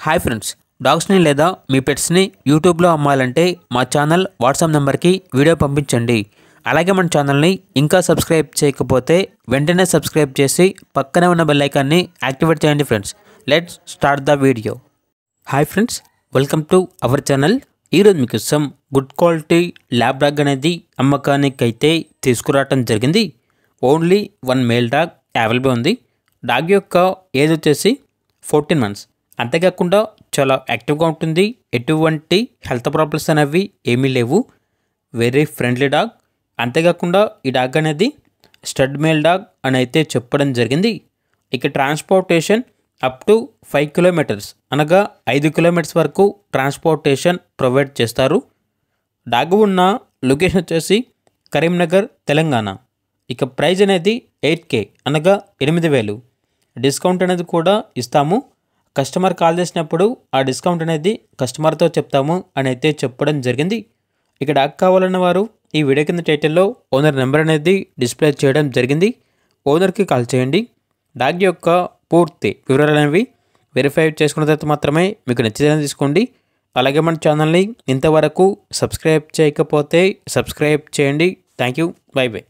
Hi friends, డాగ్స్ని లేదా మీ పెట్స్ని యూట్యూబ్లో అమ్మాలంటే మా ఛానల్ వాట్సాప్ నెంబర్కి వీడియో పంపించండి. అలాగే మన ఛానల్ని ఇంకా సబ్స్క్రైబ్ చేయకపోతే వెంటనే సబ్స్క్రైబ్ చేసి పక్కనే ఉన్న బెల్ ఐకాన్ని యాక్టివేట్ చేయండి friends. Let's start the video. Hi friends, welcome to our channel. ఈరోజు మీకోసం గుడ్ క్వాలిటీ ల్యాబ్ డాగ్ అనేది అమ్మకానికి అయితే తీసుకురావటం జరిగింది. ఓన్లీ 1 మేల్ డాగ్ అవైలబుల్ ఉంది. డాగ్ యొక్క ఏజ్ వచ్చేసి 14 మంత్స్. అంతేకాకుండా చాలా యాక్టివ్గా ఉంటుంది. ఎటువంటి హెల్త్ ప్రాబ్లమ్స్ అనేవి ఏమీ లేవు. Very friendly dog. అంతేకాకుండా ఈ డాగ్ అనేది స్టడ్ మేల్ డాగ్ అని అయితే చెప్పడం జరిగింది. ఇక ట్రాన్స్పోర్టేషన్ అప్ టు 5 కిలోమీటర్స్ అనగా 5 కిలోమీటర్స్ వరకు ట్రాన్స్పోర్టేషన్ ప్రొవైడ్ చేస్తారు. డాగ్ ఉన్న లొకేషన్ వచ్చేసి కరీంనగర్, తెలంగాణ. ఇక ప్రైజ్ అనేది 8K అనగా 8,000. డిస్కౌంట్ అనేది కూడా ఇస్తాము. కస్టమర్ కాల్ చేసినప్పుడు ఆ డిస్కౌంట్ అనేది కస్టమర్తో చెప్తాము అని అయితే చెప్పడం జరిగింది. ఇక డాగ్ కావాలన్న వారు ఈ వీడియో కింద టైటిల్లో ఓనర్ నెంబర్ అనేది డిస్ప్లే చేయడం జరిగింది. ఓనర్కి కాల్ చేయండి. డాగ్ యొక్క పూర్తి వివరాలు అనేవి వెరిఫై చేసుకున్న తర్వాత మాత్రమే మీకు నచ్చితే తీసుకోండి. అలాగే మన ఛానల్ని ఇంతవరకు సబ్స్క్రైబ్ చేయకపోతే సబ్స్క్రైబ్ చేయండి. Thank you. By by.